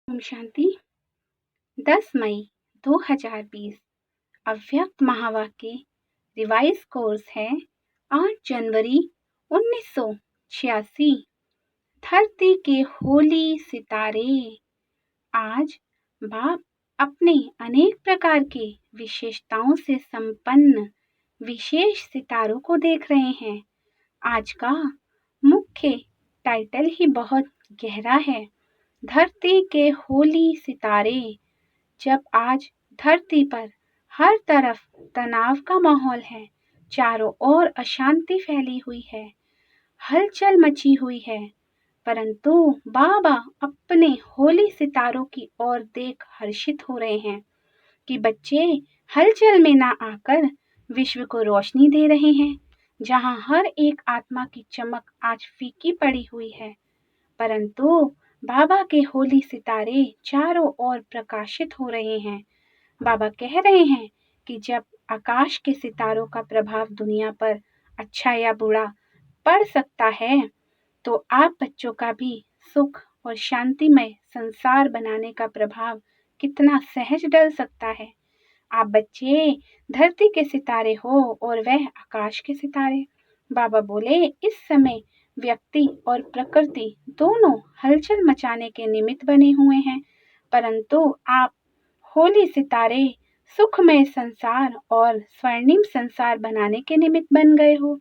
ओम शांति। 10 मई 2020 अव्यक्त महावाक्य revise course है 8 जनवरी 1986। धरती के होली सितारे। आज बाप अपने अनेक प्रकार के विशेषताओं से संपन्न विशेष सितारों को देख रहे हैं। आज का मुख्य टाइटल ही बहुत गहरा है, धरती के होली सितारे। जब आज धरती पर हर तरफ तनाव का माहौल है, चारों ओर अशांति फैली हुई है, हलचल मची हुई है, परंतु बाबा अपने होली सितारों की ओर देख हर्षित हो रहे हैं कि बच्चे हलचल में ना आकर विश्व को रोशनी दे रहे हैं। जहां हर एक आत्मा की चमक आज फीकी पड़ी हुई है, परंतु बाबा के होली सितारे चारों ओर प्रकाशित हो रहे हैं। बाबा कह रहे हैं कि जब आकाश के सितारों का प्रभाव दुनिया पर अच्छा या बुरा पड़ सकता है, तो आप बच्चों का भी सुख और शांतिमय संसार बनाने का प्रभाव कितना सहज डल सकता है। आप बच्चे धरती के सितारे हो और वह आकाश के सितारे। बाबा बोले, इस समय व्यक्ति और प्रकृति दोनों हलचल मचाने के निमित्त बने हुए हैं, परंतु आप होली सितारे सुखमय संसार और स्वर्णिम संसार बनाने के निमित्त बन गए हो।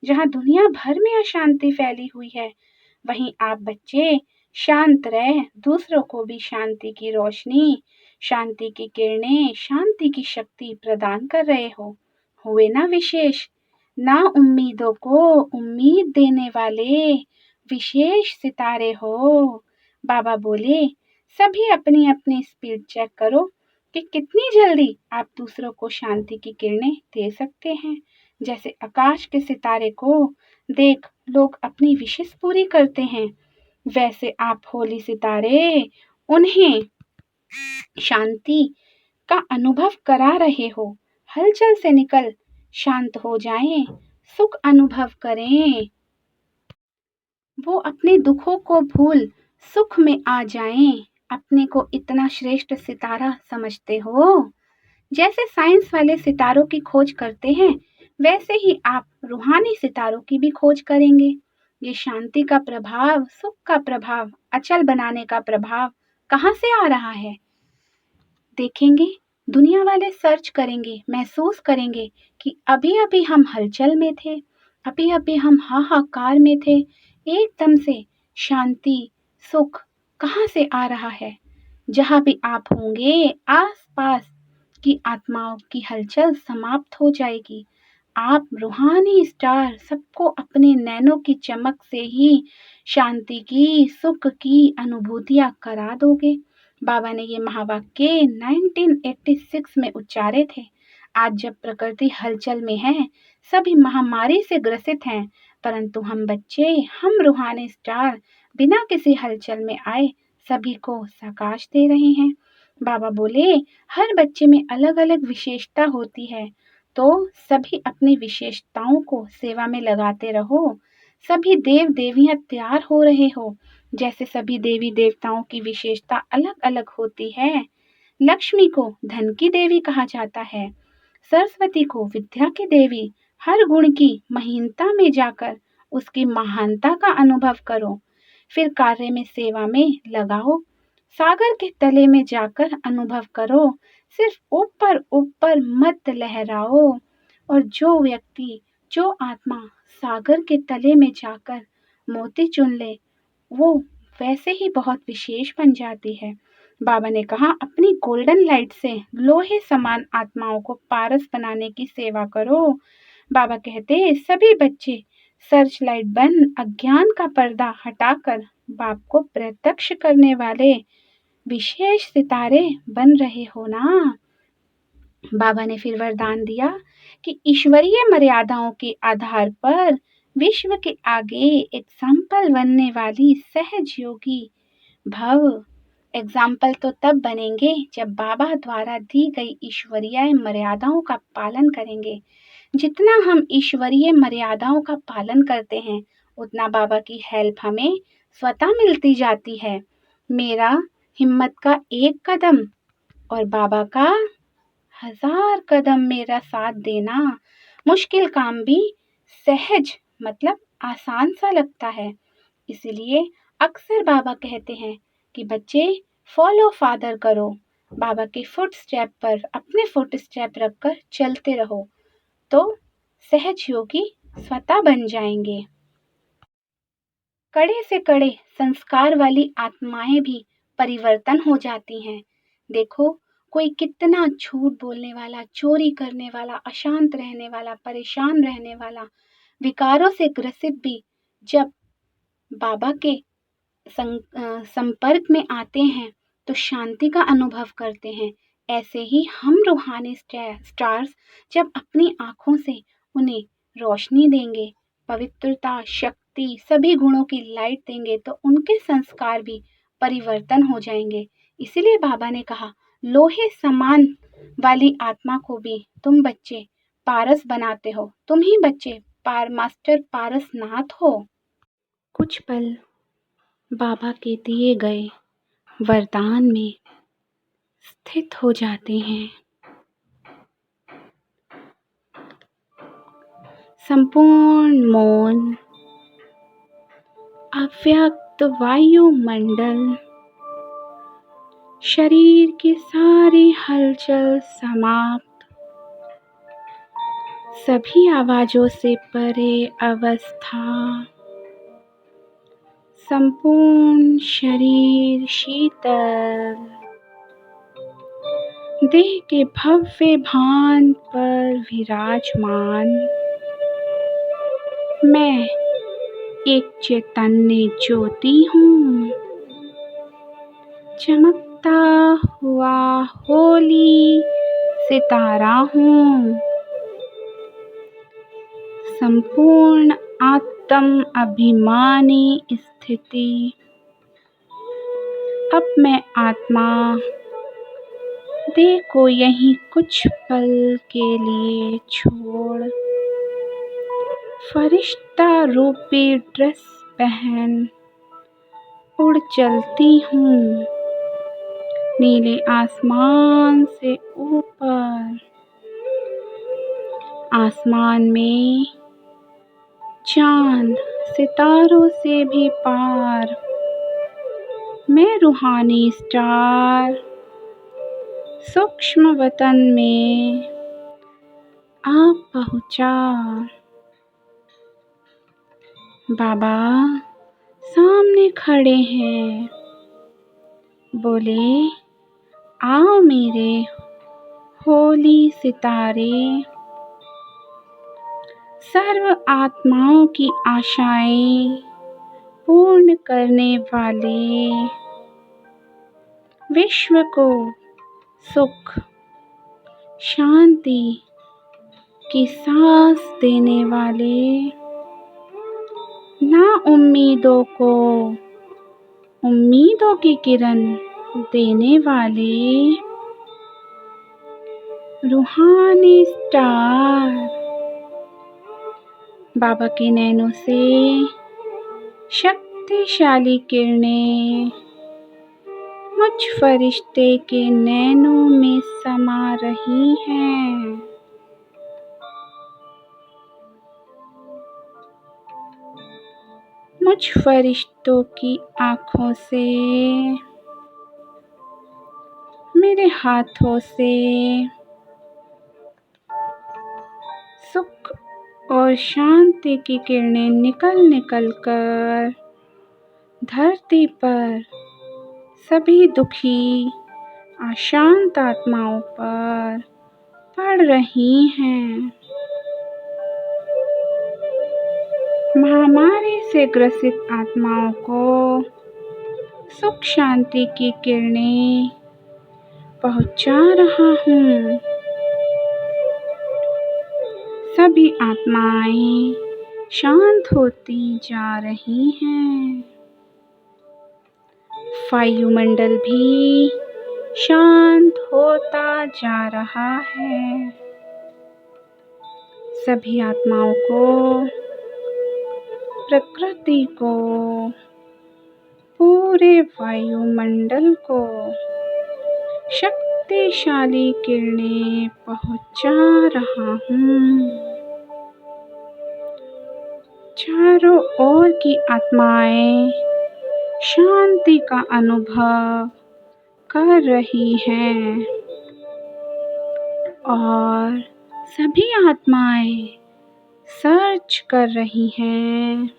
जहाँ दुनिया भर में अशांति फैली हुई है, वहीं आप बच्चे शांत रह दूसरों को भी शांति की रोशनी, शांति की किरणें, शांति की शक्ति प्रदान कर रहे हो। हुए ना विशेष, ना उम्मीदों को उम्मीद देने वाले विशेष सितारे हो। बाबा बोले, सभी अपनी अपनी स्पीड चेक करो कि कितनी जल्दी आप दूसरों को शांति की किरणें दे सकते हैं। जैसे आकाश के सितारे को देख लोग अपनी विशेष पूरी करते हैं, वैसे आप होली सितारे उन्हें शांति का अनुभव करा रहे हो। हलचल से निकल शांत हो जाएं, सुख अनुभव करें, वो अपने दुखों को भूल सुख में आ जाएं। अपने को इतना श्रेष्ठ सितारा समझते हो। जैसे साइंस वाले सितारों की खोज करते हैं, वैसे ही आप रूहानी सितारों की भी खोज करेंगे। ये शांति का प्रभाव, सुख का प्रभाव, अचल बनाने का प्रभाव कहाँ से आ रहा है? देखेंगे, दुनिया वाले सर्च करेंगे, महसूस करेंगे कि अभी अभी हम हलचल में थे, अभी अभी हम हाहाकार में थे, एकदम से शांति, सुख कहाँ से आ रहा है? जहाँ भी आप होंगे, आसपास की आत्माओं की हलचल समाप्त हो जाएगी। आप रूहानी स्टार सबको अपने नैनों की चमक से ही शांति की, सुख की अनुभूतियां करा दोगे। बाबा ने ये महावाक्य 1986 में उच्चारे थे। आज जब प्रकृति हलचल में है, सभी महामारी से ग्रसित हैं, परंतु हम बच्चे, हम रूहानी स्टार बिना किसी हलचल में आए सभी को प्रकाश दे रहे हैं। बाबा बोले, हर बच्चे में अलग अलग विशेषता होती है, तो सभी अपनी विशेषताओं को सेवा में लगाते रहो। सभी देव देवियां तैयार हो रहे हो। जैसे सभी देवी देवताओं की विशेषता अलग अलग होती है। लक्ष्मी को धन की देवी कहा जाता है, सरस्वती को विद्या की देवी। हर गुण की महीनता में जाकर उसकी महानता का अनुभव करो, फिर कार्य में सेवा में लगाओ। सागर के तले में जाकर अनुभव करो, सिर्फ ऊपर ऊपर मत लहराओ। और जो व्यक्ति, जो आत्मा सागर के तले में जाकर मोती चुन ले, वो वैसे ही बहुत विशेष बन जाती है। बाबा ने कहा, अपनी गोल्डन लाइट से लोहे समान आत्माओं को पारस बनाने की सेवा करो। बाबा कहते, सभी बच्चे सर्च लाइट बन अज्ञान का पर्दा हटाकर बाप को प्रत्यक्ष करने वाले विशेष सितारे बन रहे हो ना। बाबा ने फिर वरदान दिया कि ईश्वरीय मर्यादाओं के आधार पर विश्व के आगे एग्जाम्पल बनने वाली सहज योगी भव। एग्जाम्पल तो तब बनेंगे जब बाबा द्वारा दी गई ईश्वरीय मर्यादाओं का पालन करेंगे। जितना हम ईश्वरीय मर्यादाओं का पालन करते हैं, उतना बाबा की हेल्प हमें स्वतः मिलती जाती है। मेरा हिम्मत का एक कदम और बाबा का 1000 कदम मेरा साथ देना। मुश्किल काम भी सहज मतलब आसान सा लगता है। इसलिए अक्सर बाबा कहते हैं कि बच्चे फॉलो फादर करो। बाबा के फुट स्टेप पर अपने फुट स्टेप रखकर चलते रहो तो सहज योगी स्वतः बन जाएंगे। कड़े से कड़े संस्कार वाली आत्माएं भी परिवर्तन हो जाती हैं। देखो कोई कितना झूठ बोलने वाला, चोरी करने वाला, अशांत रहने वाला, परेशान रहने वाला, विकारों से ग्रसित भी जब बाबा के संपर्क में आते हैं तो शांति का अनुभव करते हैं। ऐसे ही हम रूहानी स्टार्स जब अपनी आंखों से उन्हें रोशनी देंगे, पवित्रता, शक्ति, सभी गुणों की लाइट देंगे तो उनके संस्कार भी परिवर्तन हो जाएंगे। इसीलिए बाबा ने कहा, लोहे समान वाली आत्मा को भी तुम बच्चे पारस बनाते हो। तुम ही बच्चे मास्टर पारसनाथ हो। कुछ पल बाबा के दिए गए वरदान में स्थित हो जाते हैं। संपूर्ण मौन, अव्यक्त वायुमंडल, शरीर की सारी हलचल समाप्त, सभी आवाजों से परे अवस्था, संपूर्ण शरीर शीतल, देह के भव्य भान पर विराजमान। मैं एक चैतन्य ज्योति हूँ, चमकता हुआ होली सितारा हूँ, संपूर्ण आत्म अभिमानी स्थिति। अब मैं आत्मा देह को यहीं कुछ पल के लिए छोड़ फरिश्ता रूपी ड्रेस पहन उड़ चलती हूँ नीले आसमान से ऊपर। आसमान में चांद सितारों से भी पार मैं रूहानी स्टार सूक्ष्म वतन में आ पहुँचा। बाबा सामने खड़े हैं, बोले, आओ मेरे होली सितारे, सर्व आत्माओं की आशाएं पूर्ण करने वाले, विश्व को सुख शांति की सांस देने वाले, ना उम्मीदों को उम्मीदों की किरण देने वाले, रूहानी स्टार। बाबा के नैनों से शक्तिशाली किरणें मुझ फरिश्ते के नैनों में समा रही हैं। मुझ फरिश्तों की आँखों से, मेरे हाथों से सुख और शांति की किरणें निकल कर धरती पर सभी दुखी अशांत आत्माओं पर पड़ रही हैं। महामारी से ग्रसित आत्माओं को सुख शांति की किरणें पहुंचा रहा हूँ। सभी आत्माएं शांत होती जा रही हैं। वायुमंडल भी शांत होता जा रहा है। सभी आत्माओं को, प्रकृति को पूरे वायुमंडल को शक्तिशाली किरणें पहुंचा रहा हूँ। चारों ओर की आत्माएं शांति का अनुभव कर रही हैं और सभी आत्माएं सर्च कर रही हैं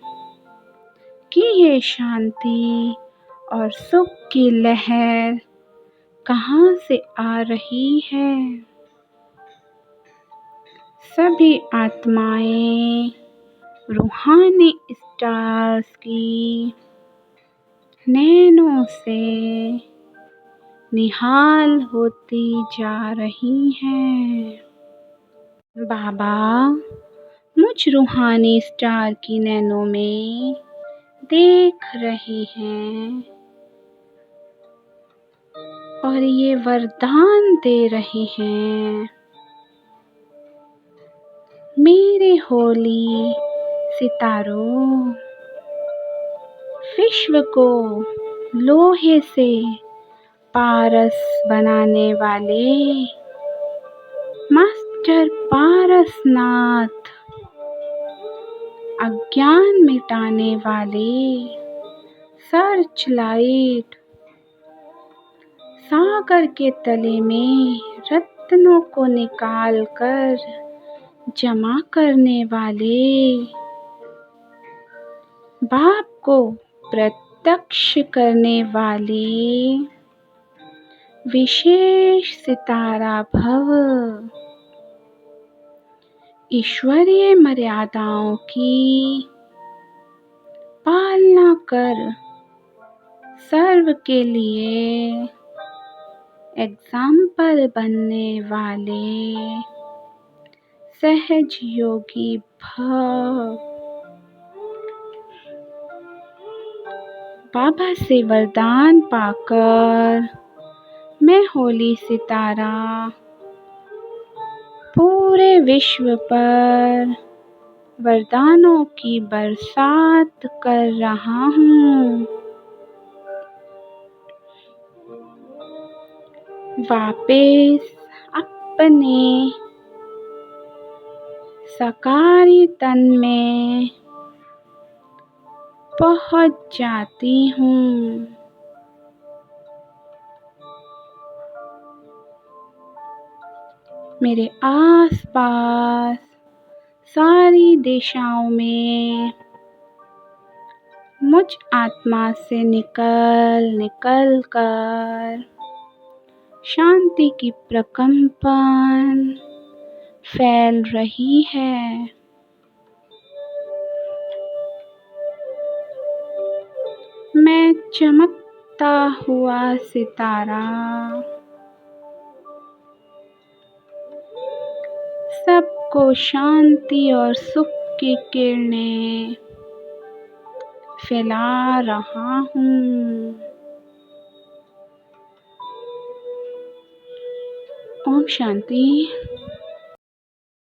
कि ये शांति और सुख की लहर कहाँ से आ रही है। सभी आत्माएं रूहानी स्टार्स की नैनों से निहाल होती जा रही हैं। बाबा मुझ रूहानी स्टार की नैनों में देख रहे हैं और ये वरदान दे रहे हैं, मेरे होली सितारों, विश्व को लोहे से पारस बनाने वाले मास्टर पारसनाथ, अज्ञान मिटाने वाले सर्च लाइट, सागर के तले में रत्नों को निकाल कर जमा करने वाले, बाप को प्रत्यक्ष करने वाले विशेष सितारा भव, ईश्वरीय मर्यादाओं की पालना कर सर्व के लिए एग्जाम्पल बनने वाले सहज योगी भव। बाबा से वरदान पाकर मैं होली सितारा पूरे विश्व पर वरदानों की बरसात कर रहा हूँ। वापस अपने साकारी तन में पहुँच जाती हूँ। मेरे आसपास सारी दिशाओं में मुझ आत्मा से निकल कर शांति की प्रकंपन फैल रही है। मैं चमकता हुआ सितारा सबको शांति और सुख की किरणें फैला रहा हूँ। ओम शांति।